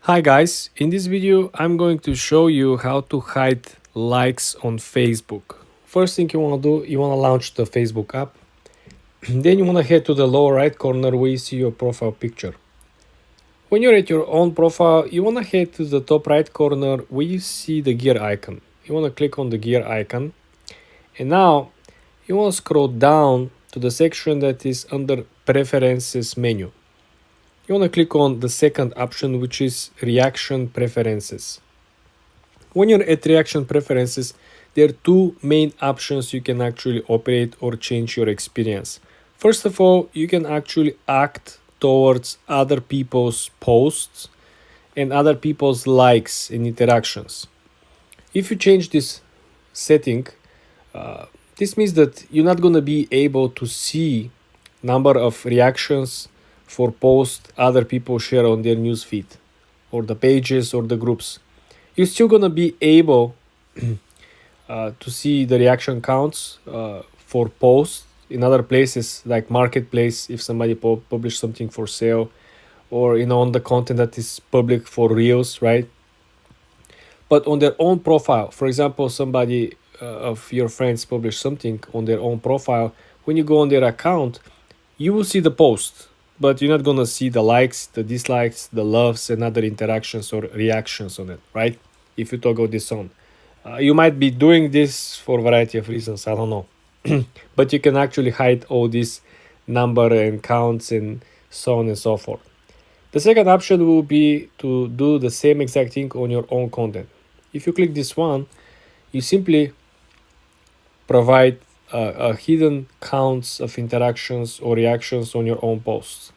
Hi guys, in this video I'm going to show you how to hide likes on Facebook. First thing you want to do, you want to launch the Facebook app. Then you want to head to the lower right corner where you see your profile picture. When you're at your own profile, you want to head to the top right corner where you see the gear icon. You want to click on the gear icon, and now you want to scroll down to the section that is under Preferences menu. You want to click on the second option, which is Reaction Preferences. When you're at reaction preferences, there are two main options you can actually operate or change your experience. First of all, you can actually act towards other people's posts and other people's likes and interactions. If you change this setting, this means that you're not going to be able to see number of reactions for posts other people share on their newsfeed or the pages or the groups. You're still going to be able to see the reaction counts for posts in other places like marketplace if somebody publish something for sale, or on the content that is public for reels, right? But on their own profile, for example, somebody of your friends publish something on their own profile. When you go on their account, you will see the post, but you're not gonna see the likes, the dislikes, the loves, and other interactions or reactions on it, right? If you toggle this on, you might be doing this for a variety of reasons. I don't know, but you can actually hide all these number and counts and so on and so forth. The second option will be to do the same exact thing on your own content. If you click this one, you simply provide a hidden counts of interactions or reactions on your own posts.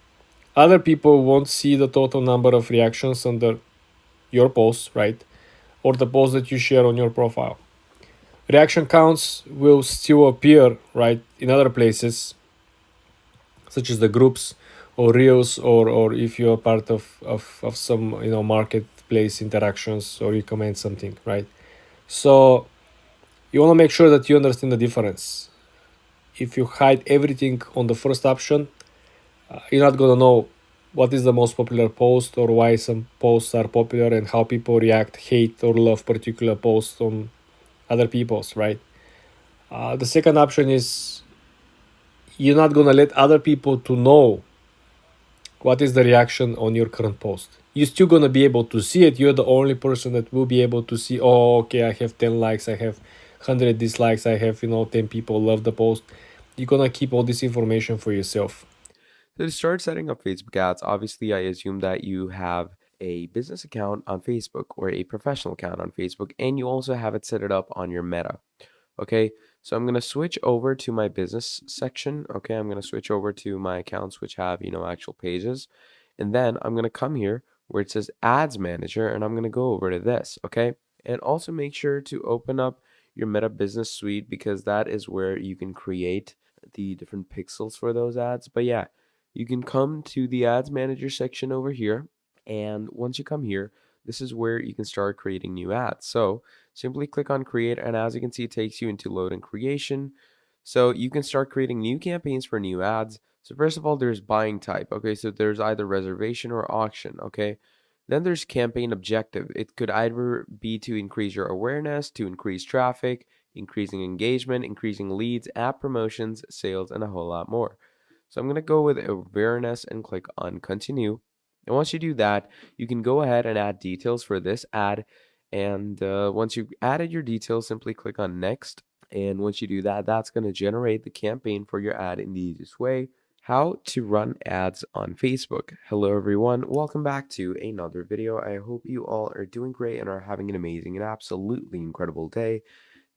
Other people won't see the total number of reactions under your posts, right? Or the posts that you share on your profile. Reaction counts will still appear, right, in other places, such as the groups or reels, or if you're part of some marketplace interactions or you comment something, right? So you want to make sure that you understand the difference. If you hide everything on the first option, you're not going to know what is the most popular post or why some posts are popular and how people react, hate, or love particular posts on other people's, right? The second option is you're not going to let other people to know what is the reaction on your current post. You're still going to be able to see it. You're the only person that will be able to see, oh, okay, I have 10 likes, I have 100 dislikes, I have 10 people love the post. You're going to keep all this information for yourself. So to start setting up Facebook ads, obviously I assume that you have a business account on Facebook or a professional account on Facebook, and you also have it set it up on your Meta. Okay, so I'm going to switch over to my business section. Okay, I'm going to switch over to my accounts which have, actual pages. And then I'm going to come here where it says Ads Manager, and I'm going to go over to this. Okay, and also make sure to open up your Meta Business Suite because that is where you can create the different pixels for those ads. But yeah, you can come to the Ads Manager section over here. And once you come here, this is where you can start creating new ads. So simply click on create, and as you can see, it takes you into load and creation. So you can start creating new campaigns for new ads. So first of all, there's buying type. Okay, so there's either reservation or auction. Okay, then there's campaign objective. It could either be to increase your awareness, to increase traffic, increasing engagement, increasing leads, app promotions, sales, and a whole lot more. So I'm going to go with awareness and click on continue. And once you do that, you can go ahead and add details for this ad. And once you've added your details, simply click on next. And once you do that, that's going to generate the campaign for your ad in the easiest way. How to run ads on Facebook. Hello everyone, welcome back to another video. I hope you all are doing great and are having an amazing and absolutely incredible day.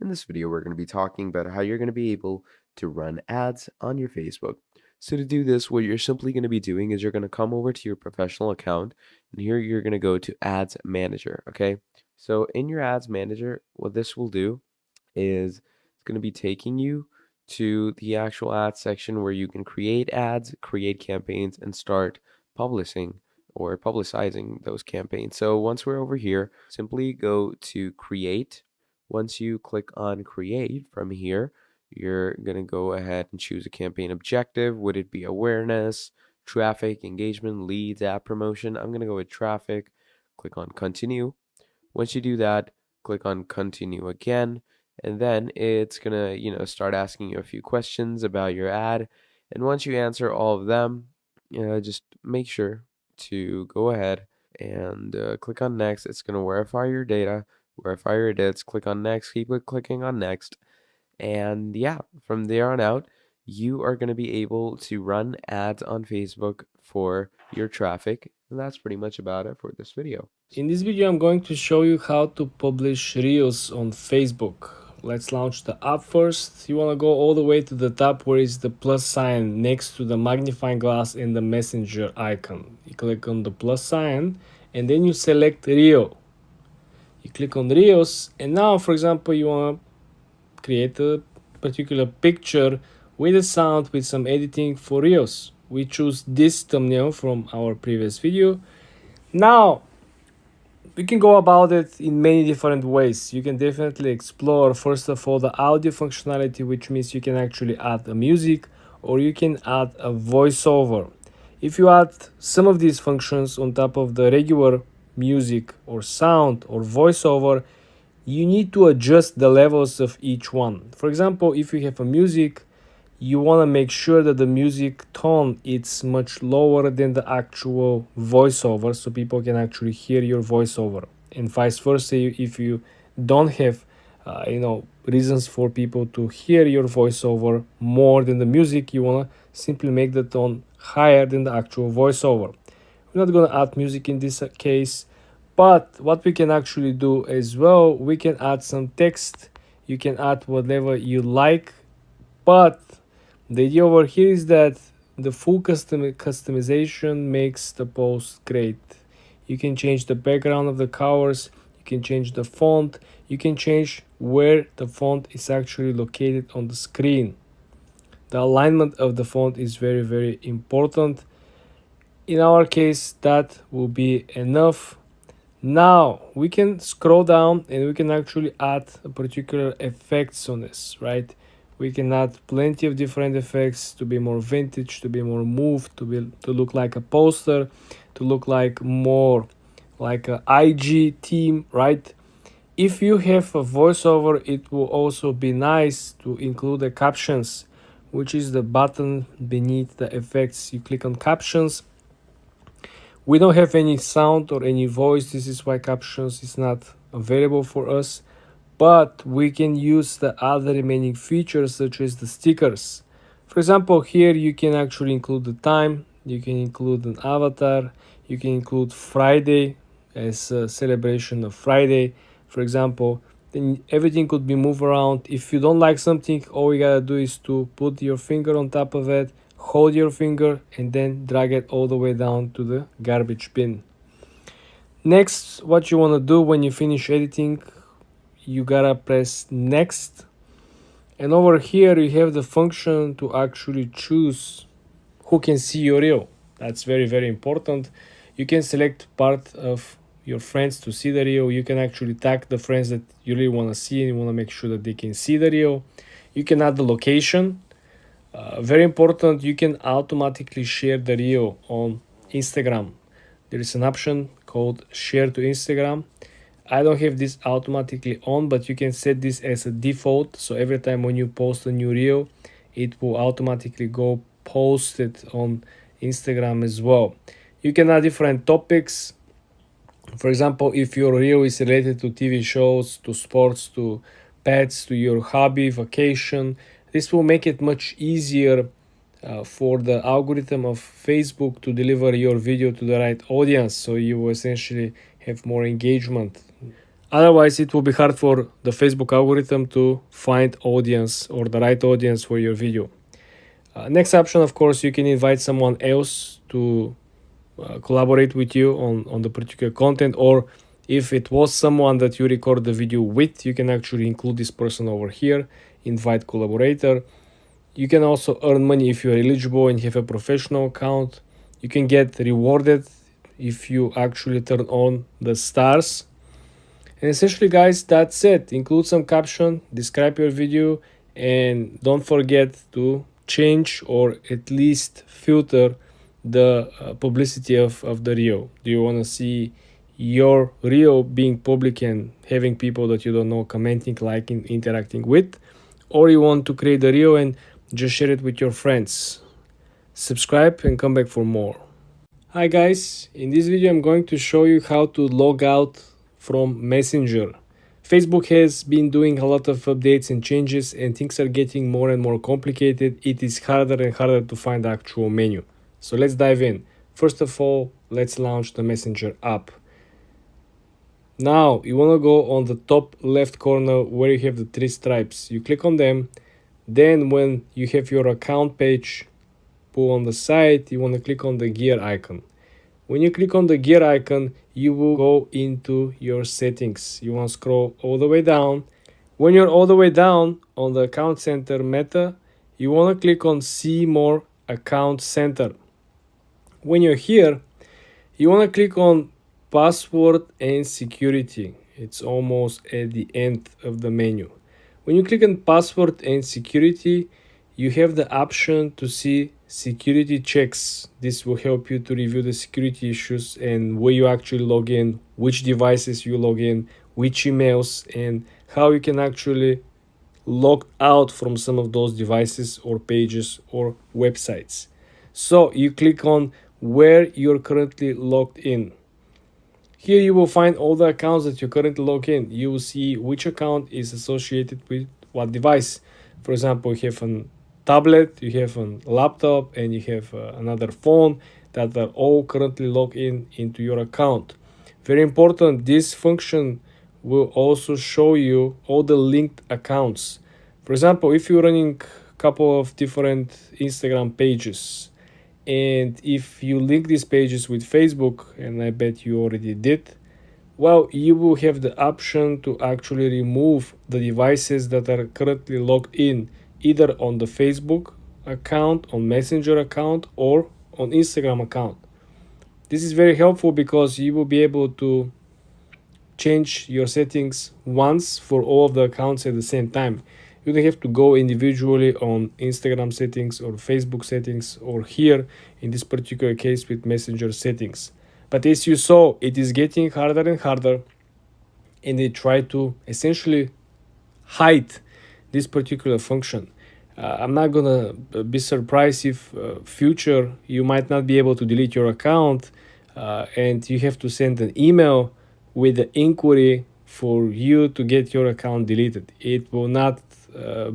In this video, we're going to be talking about how you're going to be able to run ads on your Facebook. So to do this, what you're simply going to be doing is you're going to come over to your professional account, and here you're going to go to Ads Manager, okay? So in your Ads Manager, what this will do is it's going to be taking you to the actual ads section where you can create ads, create campaigns, and start publishing or publicizing those campaigns. So once we're over here, simply go to create. Once you click on create from here, you're going to go ahead and choose a campaign objective. Would it be awareness, traffic, engagement, leads, app promotion? I'm going to go with traffic. click on continue. Once you do that, click on continue again, and then it's gonna, start asking you a few questions about your ad. And once you answer all of them, just make sure to go ahead and click on next. It's gonna verify your data, verify your edits, click on next, keep clicking on next. And yeah, from there on out, you are going to be able to run ads on Facebook for your traffic. And that's pretty much about it for this video. In this video, I'm going to show you how to publish Reels on Facebook. Let's launch the app first. You want to go all the way to the top where is the plus sign next to the magnifying glass and the messenger icon. You click on the plus sign and then you select Reel. You click on Reels, and now, for example, you want to create a particular picture with a sound with some editing for Reels. We choose this thumbnail from our previous video. Now, we can go about it in many different ways. You can definitely explore, first of all, the audio functionality, which means you can actually add a music or you can add a voiceover. If you add some of these functions on top of the regular music or sound or voiceover, you need to adjust the levels of each one. For example, if you have a music, you want to make sure that the music tone is much lower than the actual voiceover so people can actually hear your voiceover, and vice versa. If you don't have reasons for people to hear your voiceover more than the music, you want to simply make the tone higher than the actual voiceover. We're not going to add music in this case, but what we can actually do as well, we can add some text. You can add whatever you like, but the idea over here is that the full customization makes the post great. You can change the background of the colors, you can change the font, you can change where the font is actually located on the screen. The alignment of the font is very, very important. In our case, that will be enough. Now we can scroll down and we can actually add a particular effects on this, right? We can add plenty of different effects to be more vintage, to be more moved, to look like a poster, to look like more like a IG theme, right? If you have a voiceover, it will also be nice to include the captions, which is the button beneath the effects. You click on captions. We don't have any sound or any voice. This is why captions is not available for us. But we can use the other remaining features such as the stickers. For example, here you can actually include the time, you can include an avatar, you can include Friday as a celebration of Friday, for example. Then everything could be moved around. If you don't like something, all you gotta do is to put your finger on top of it, hold your finger, and then drag it all the way down to the garbage bin. Next, what you wanna do when you finish editing, you gotta press next, and over here you have the function to actually choose who can see your reel. That's very, very important. You can select part of your friends to see the reel. You can actually tag the friends that you really want to see and you want to make sure that they can see the reel. You can add the location. Very important, you can automatically share the reel on Instagram. There is an option called share to Instagram. I don't have this automatically on, but you can set this as a default. So every time when you post a new reel, it will automatically go post it on Instagram as well. You can add different topics. For example, if your reel is related to TV shows, to sports, to pets, to your hobby, vacation, this will make it much easier for the algorithm of Facebook to deliver your video to the right audience. So you will essentially have more engagement. Otherwise, it will be hard for the Facebook algorithm to find audience or the right audience for your video. Next option, of course, you can invite someone else to collaborate with you on the particular content, or if it was someone that you record the video with, you can actually include this person over here, invite collaborator. You can also earn money if you're eligible and have a professional account. You can get rewarded if you actually turn on the stars. And essentially, guys, that's it. Include some caption, describe your video, and don't forget to change or at least filter the publicity of the reel. Do you want to see your reel being public and having people that you don't know commenting, liking, interacting with, or you want to create a reel and just share it with your friends. Subscribe and come back for more. Hi guys, in this video I'm going to show you how to log out from Messenger. Facebook has been doing a lot of updates and changes, and things are getting more and more complicated. It is harder and harder to find the actual menu. So let's dive in. First of all, let's launch the Messenger app. Now you want to go on the top left corner where you have the three stripes. You click on them. Then when you have your account page pull on the side, you want to click on the gear icon. When you click on the gear icon, you will go into your settings. You want to scroll all the way down. When you're all the way down on the account center meta, you want to click on see more account center. When you're here, you want to click on password and security. It's almost at the end of the menu. When you click on password and security, you have the option to see security checks. This will help you to review the security issues and where you actually log in, which devices you log in, which emails, and how you can actually log out from some of those devices or pages or websites. So you click on where you're currently logged in. Here you will find all the accounts that you currently log in. You will see which account is associated with what device. For example, you have a tablet, you have a laptop, and you have another phone that are all currently logged in into your account. Very important, this function will also show you all the linked accounts. For example, if you're running a couple of different Instagram pages, and if you link these pages with Facebook, and I bet you already did, well, you will have the option to actually remove the devices that are currently logged in, either on the Facebook account, on Messenger account, or on Instagram account. This is very helpful because you will be able to change your settings once for all of the accounts at the same time. You don't have to go individually on Instagram settings or Facebook settings, or here in this particular case with Messenger settings. But as you saw, it is getting harder and harder, and they try to essentially hide this particular function. I'm not gonna be surprised if future you might not be able to delete your account and you have to send an email with the inquiry for you to get your account deleted. It will not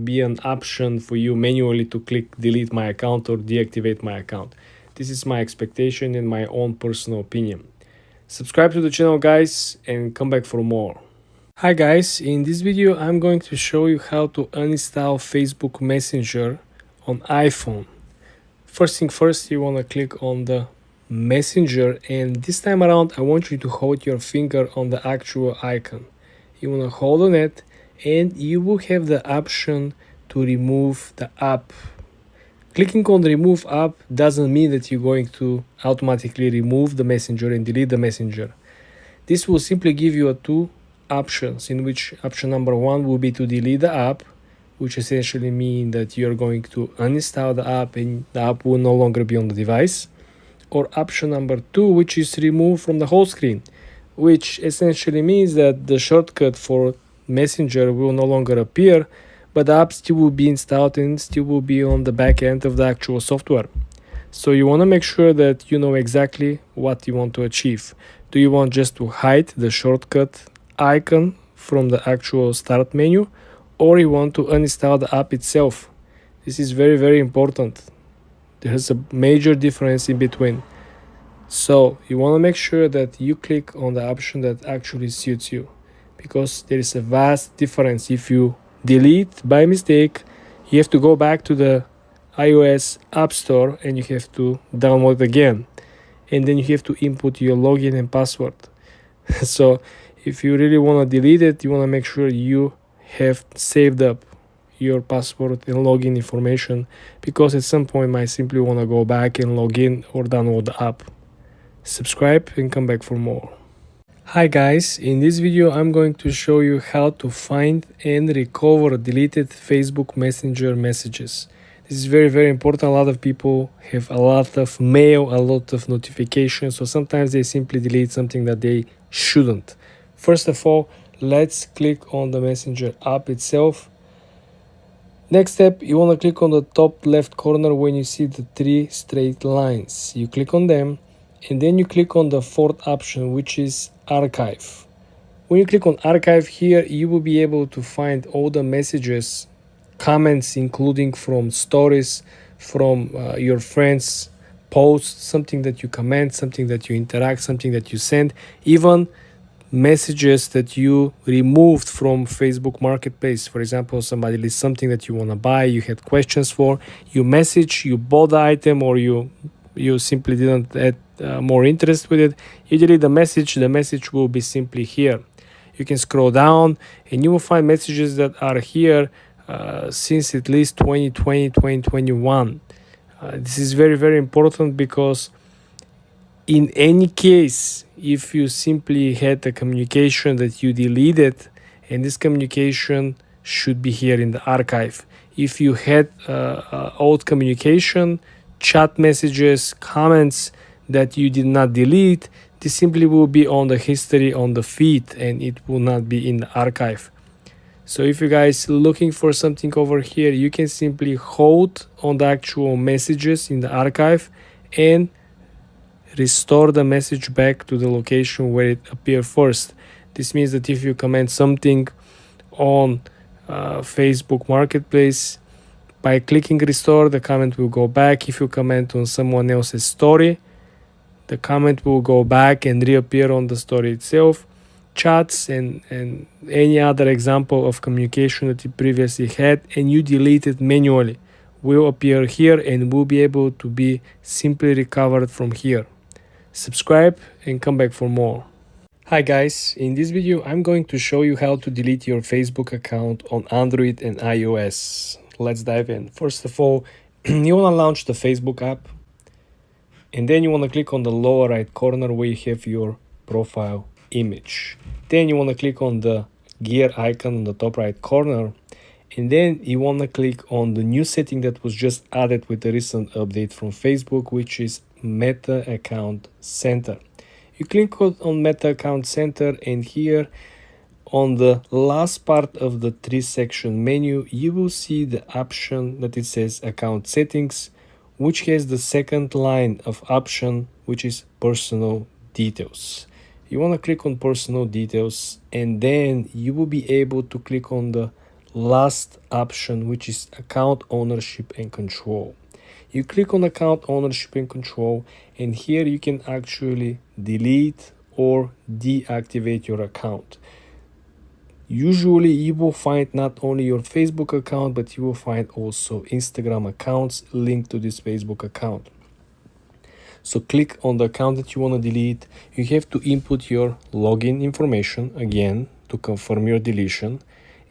be an option for you manually to click delete my account or deactivate my account. This is my expectation and my own personal opinion. Subscribe to the channel, guys, and come back for more. Hi guys, in this video I'm going to show you how to uninstall Facebook Messenger on iPhone. First thing first, you want to click on the Messenger, and this time around I want you to hold your finger on the actual icon. You want to hold on it, and you will have the option to remove the app. Clicking on remove app doesn't mean that you're going to automatically remove the Messenger and delete the Messenger. This will simply give you two options, in which option number one will be to delete the app, which essentially means that you're going to uninstall the app and the app will no longer be on the device. Or option number two, which is remove from the whole screen, which essentially means that the shortcut for Messenger will no longer appear, but the app still will be installed and still will be on the back end of the actual software. So you want to make sure that you know exactly what you want to achieve. Do you want just to hide the shortcut icon from the actual start menu, or you want to uninstall the app itself? This is very, very important. There's a major difference in between. So you want to make sure that you click on the option that actually suits you, because there is a vast difference. If you delete by mistake, you have to go back to the iOS App Store and you have to download again, and then you have to input your login and password. So if you really want to delete it, you want to make sure you have saved up your password and login information, because at some point you might simply want to go back and log in or download the app. Subscribe and come back for more. Hi guys, in this video I'm going to show you how to find and recover deleted Facebook Messenger messages. This is very, very important. A lot of people have a lot of mail, a lot of notifications, so sometimes they simply delete something that they shouldn't. First of all, let's click on the Messenger app itself. Next step, you want to click on the top left corner when you see the 3 straight lines. You click on them, and then you click on the fourth option, which is archive. When you click on archive here, you will be able to find all the messages, comments, including from stories, from your friends, posts, something that you comment, something that you interact, something that you send, even messages that you removed from Facebook Marketplace. For example, somebody lists something that you want to buy, you had questions for, you message, you bought the item, or you simply didn't add more interest with it. You delete the message will be simply here. You can scroll down and you will find messages that are here since at least 2020, 2021. This is very, very important because in any case, if you simply had a communication that you deleted, and this communication should be here in the archive. If you had old communication, chat messages, comments that you did not delete, this simply will be on the history on the feed and it will not be in the archive. So if you guys looking for something over here, you can simply hold on the actual messages in the archive and restore the message back to the location where it appeared first. This means that if you comment something on Facebook Marketplace, by clicking restore, the comment will go back. If you comment on someone else's story, the comment will go back and reappear on the story itself. Chats and any other example of communication that you previously had and you deleted manually will appear here and will be able to be simply recovered from here. Subscribe and come back for more. Hi guys, in this video I'm going to show you how to delete your Facebook account on Android and iOS. Let's dive in. First of all, you want to launch the Facebook app, and then you want to click on the lower right corner where you have your profile image. Then you want to click on the gear icon on the top right corner, and then you want to click on the new setting that was just added with the recent update from Facebook, which is Meta Account Center. You click on Meta Account Center, and here on the last part of the 3-section menu, you will see the option that it says Account Settings, which has the second line of option, which is Personal Details. You want to click on Personal Details, and then you will be able to click on the last option, which is Account Ownership and Control. You click on Account Ownership and Control, and here you can actually delete or deactivate your account. Usually you will find not only your Facebook account, but you will find also Instagram accounts linked to this Facebook account. So click on the account that you want to delete. You have to input your login information again to confirm your deletion.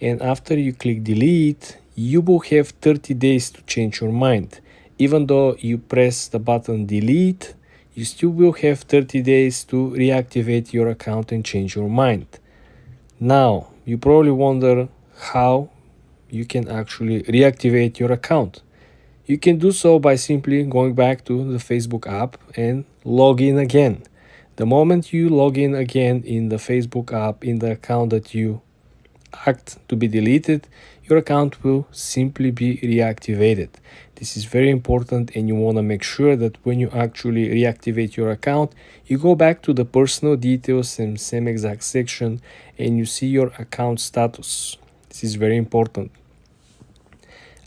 And after you click delete, you will have 30 days to change your mind. Even though you press the button delete, you still will have 30 days to reactivate your account and change your mind. Now, you probably wonder how you can actually reactivate your account. You can do so by simply going back to the Facebook app and log in again. The moment you log in again in the Facebook app, in the account that you act to be deleted, your account will simply be reactivated. This is very important, and you want to make sure that when you actually reactivate your account, you go back to the personal details and same exact section and you see your account status. This is very important.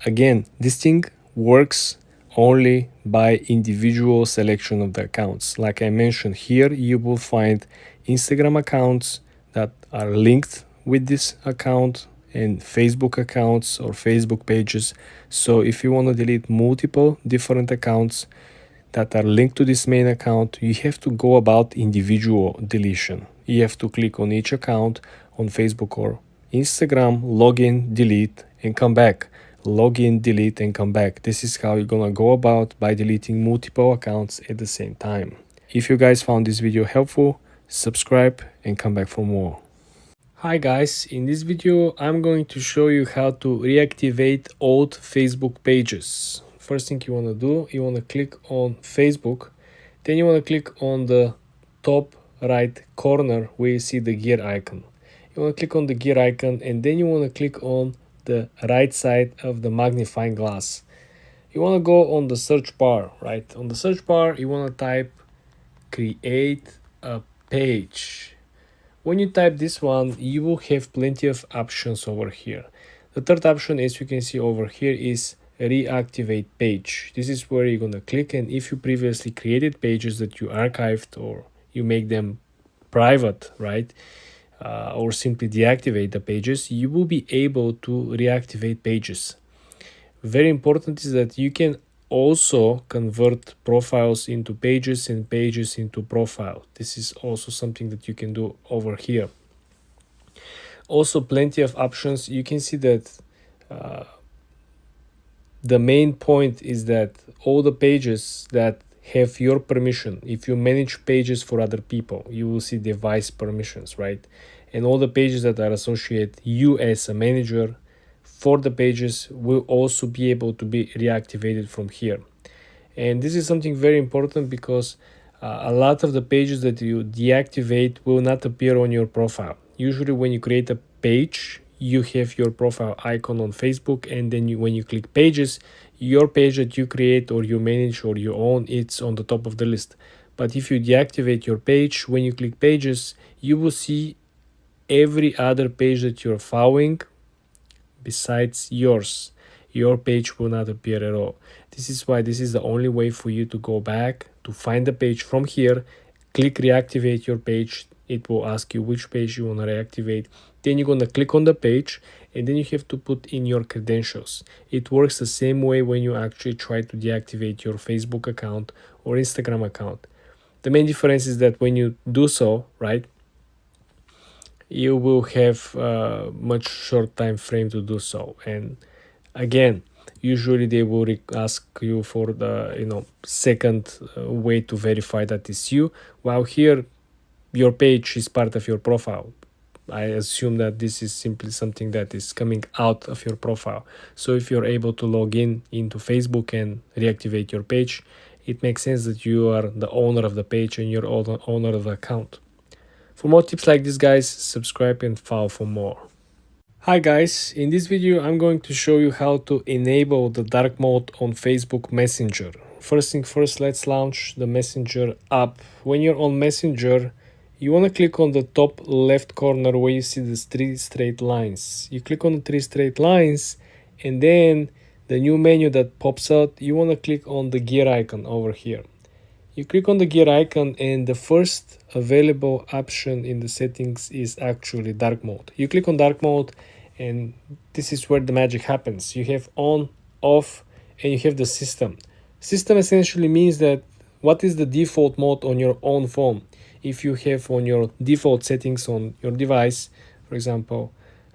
Again, this thing works only by individual selection of the accounts. Like I mentioned here, you will find Instagram accounts that are linked with this account and Facebook accounts or Facebook pages. So if you want to delete multiple different accounts that are linked to this main account, you have to go about individual deletion. You have to click on each account on Facebook or Instagram, login, delete, and come back. Login, delete, and come back. This is how you're gonna go about by deleting multiple accounts at the same time. If you guys found this video helpful, subscribe and come back for more. Hi guys, in this video I'm going to show you how to reactivate old Facebook pages. First thing you want to do, you want to click on Facebook, then you want to click on the top right corner where you see the gear icon. You want to click on the gear icon, and then you want to click on the right side of the magnifying glass. You want to go on the search bar, right? On the search bar, you want to type create a page. When you type this one, you will have plenty of options over here. The third option, as you can see over here, is reactivate page. This is where you're gonna click, and if you previously created pages that you archived or you make them private, right, or simply deactivate the pages, you will be able to reactivate pages. Very important is that you can also convert profiles into pages and pages into profile. This is also something that you can do over here. Also, plenty of options. You can see that the main point is that all the pages that have your permission, if you manage pages for other people, you will see device permissions, right? And all the pages that are associate you as a manager for the pages will also be able to be reactivated from here. And this is something very important because a lot of the pages that you deactivate will not appear on your profile. Usually when you create a page, you have your profile icon on Facebook, and then when you click pages, your page that you create or you manage or you own, it's on the top of the list. But if you deactivate your page, when you click pages, you will see every other page that you're following besides yours. Your page will not appear at all. This is why this is the only way for you to go back to find the page from here. Click reactivate your page. It will ask you which page you want to reactivate. Then you're going to click on the page, and then you have to put in your credentials. It works the same way when you actually try to deactivate your Facebook account or Instagram account. The main difference is that when you do so, right, you will have a much short time frame to do so. And again, usually they will ask you for the second way to verify that it's you, while here your page is part of your profile. I assume that this is simply something that is coming out of your profile. So if you're able to log in into Facebook and reactivate your page, it makes sense that you are the owner of the page and you're the owner of the account. For more tips like this, guys, subscribe and follow for more. Hi guys, in this video I'm going to show you how to enable the dark mode on Facebook Messenger. First thing first, let's launch the Messenger app. When you're on Messenger, you want to click on the top left corner where you see the three straight lines. You click on the three straight lines, and then the new menu that pops out, you want to click on the gear icon over here. You click on the gear icon, and the first available option in the settings is actually dark mode. You click on dark mode, and this is where the magic happens. You have on, off, and you have the system. System essentially means that what is the default mode on your own phone. If you have on your default settings on your device, for example,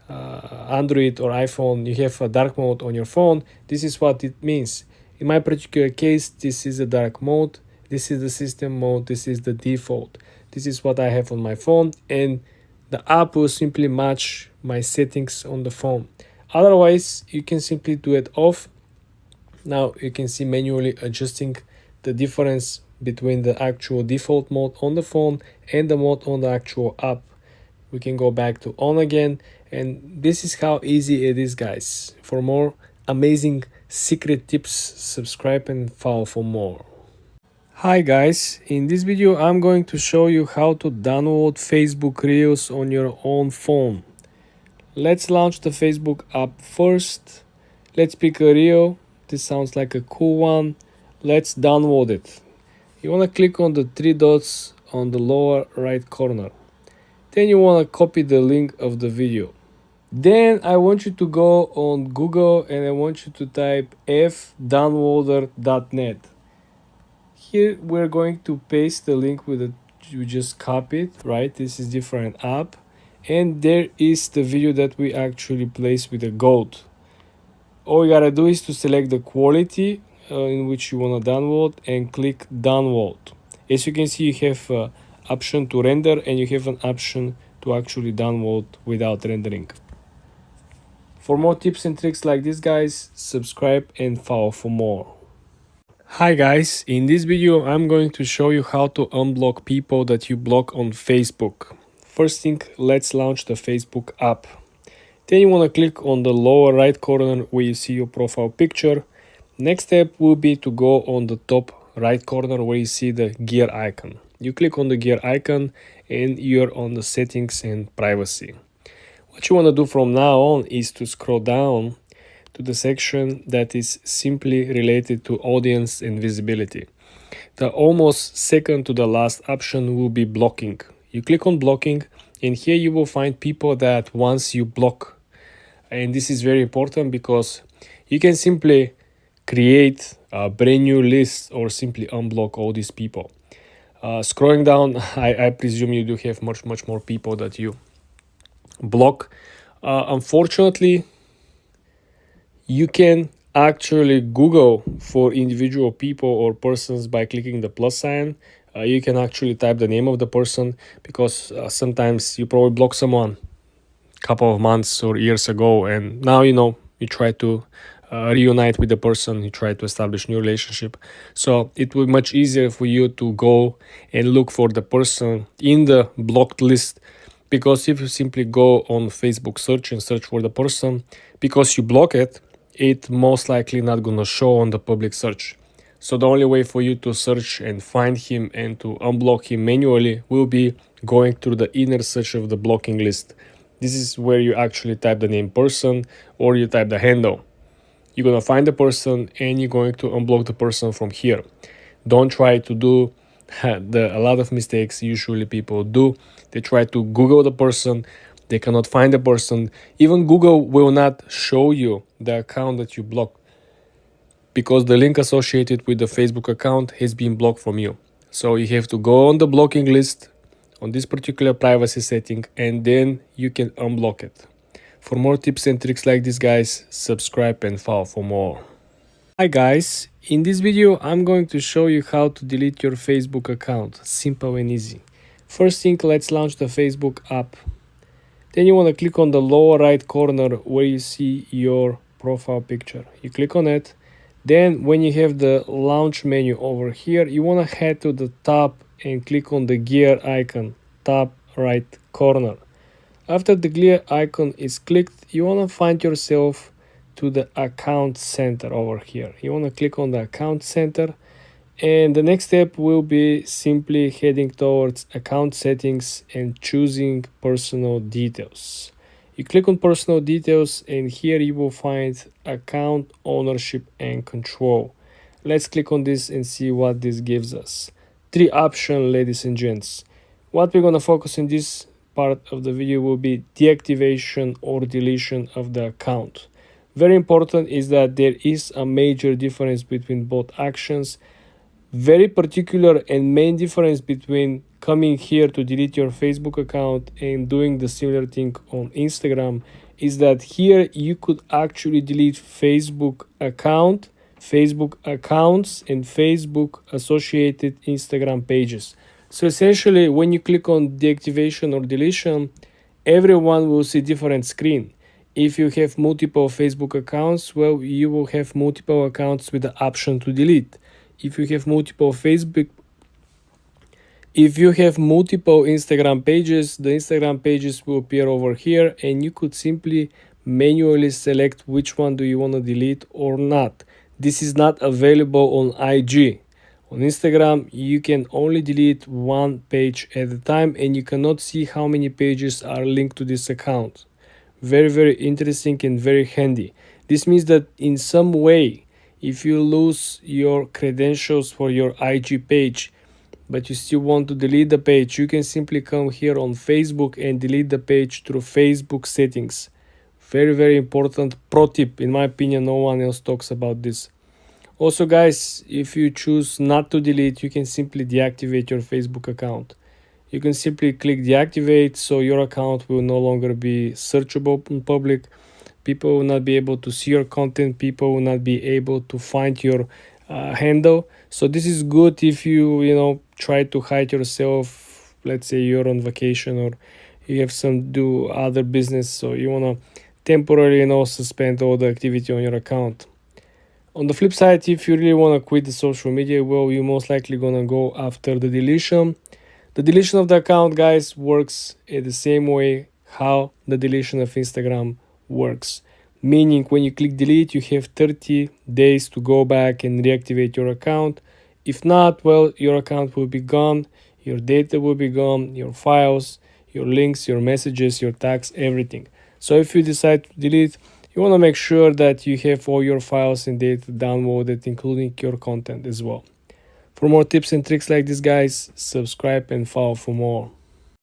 Android or iPhone, you have a dark mode on your phone, this is what it means. In my particular case, this is a dark mode. This is the system mode. This is the default. This is what I have on my phone, and the app will simply match my settings on the phone. Otherwise, you can simply do it off. Now you can see manually adjusting the difference between the actual default mode on the phone and the mode on the actual app. We can go back to on again, and this is how easy it is, guys. For more amazing secret tips, subscribe and follow for more. Hi guys, in this video I'm going to show you how to download Facebook Reels on your own phone. Let's launch the Facebook app first. Let's pick a reel. This sounds like a cool one. Let's download it. You want to click on the three dots on the lower right corner. Then you want to copy the link of the video. Then I want you to go on Google and I want you to type fdownloader.net. Here we're going to paste the link with it you just copied, right? This is different app, and there is the video that we actually placed with the goat. All you gotta do is to select the quality in which you want to download and click download. As you can see, you have an option to render and you have an option to actually download without rendering. For more tips and tricks like this, guys, subscribe and follow for more. Hi guys, in this video I'm going to show you how to unblock people that you block on Facebook. First thing, let's launch the Facebook app. Then you want to click on the lower right corner where you see your profile picture. Next step will be to go on the top right corner where you see the gear icon. You click on the gear icon and you're on the settings and privacy. What you want to do from now on is to scroll down to the section that is simply related to audience and visibility. The almost second to the last option will be blocking. You click on blocking and here you will find people that once you block. And this is very important because you can simply create a brand new list or simply unblock all these people. Scrolling down, I presume you do have much more people that you block. Unfortunately, you can actually Google for individual people or persons by clicking the plus sign. You can actually type the name of the person because sometimes you probably block someone a couple of months or years ago, and now you try to reunite with the person, you try to establish new relationship. So it will be much easier for you to go and look for the person in the blocked list, because if you simply go on Facebook search and search for the person, because you block it most likely not gonna show on the public search. So the only way for you to search and find him and to unblock him manually will be going through the inner search of the blocking list. This is where you actually type the name person or you type the handle. You're gonna find the person and you're going to unblock the person from here. Don't try to do a lot of mistakes usually people do. They try to Google the person, they cannot find the person. Even Google will not show you the account that you blocked because the link associated with the Facebook account has been blocked from you. So you have to go on the blocking list on this particular privacy setting and then you can unblock it. For more tips and tricks like this, guys, subscribe and follow for more. Hi guys, in this video I'm going to show you how to delete your Facebook account. Simple and easy. First thing, let's launch the Facebook app. Then you want to click on the lower right corner where you see your profile picture. You click on it. Then when you have the launch menu over here, you want to head to the top and click on the gear icon, top right corner. After the gear icon is clicked, you want to find yourself to the account center over here. You want to click on the account center, and the next step will be simply heading towards account settings and choosing personal details. You click on personal details and here you will find account ownership and control. Let's click on this and see what this gives us. 3 options, ladies and gents. What we're going to focus in this part of the video will be deactivation or deletion of the account. Very important is that there is a major difference between both actions. Very particular and main difference between coming here to delete your Facebook account and doing the similar thing on Instagram is that here you could actually delete Facebook accounts and Facebook associated Instagram pages. So essentially when you click on deactivation or deletion, everyone will see different screen. If you have multiple Facebook accounts, well, you will have multiple accounts with the option to delete. If you have multiple Instagram pages, the Instagram pages will appear over here and you could simply manually select which one do you want to delete or not. This is not available on IG. On Instagram, you can only delete one page at a time and you cannot see how many pages are linked to this account. Very interesting and very handy. This means that in some way, if you lose your credentials for your IG page, but you still want to delete the page, you can simply come here on Facebook and delete the page through Facebook settings. Very important pro tip. In my opinion, no one else talks about this. Also, guys, if you choose not to delete, you can simply deactivate your Facebook account. You can simply click deactivate, so your account will no longer be searchable in public. People will not be able to see your content. People will not be able to find your handle. So this is good if you try to hide yourself. Let's say you're on vacation or you have some do other business, so you want to temporarily suspend all the activity on your account. On the flip side, if you really want to quit the social media, well, you're most likely gonna go after the deletion. The deletion of the account, guys, works in the same way how the deletion of Instagram works. Meaning, when you click delete, you have 30 days to go back and reactivate your account. If not, well, your account will be gone, your data will be gone, your files, your links, your messages, your tags, everything. So if you decide to delete, you want to make sure that you have all your files and data downloaded, including your content as well. For more tips and tricks like this, guys, subscribe and follow for more.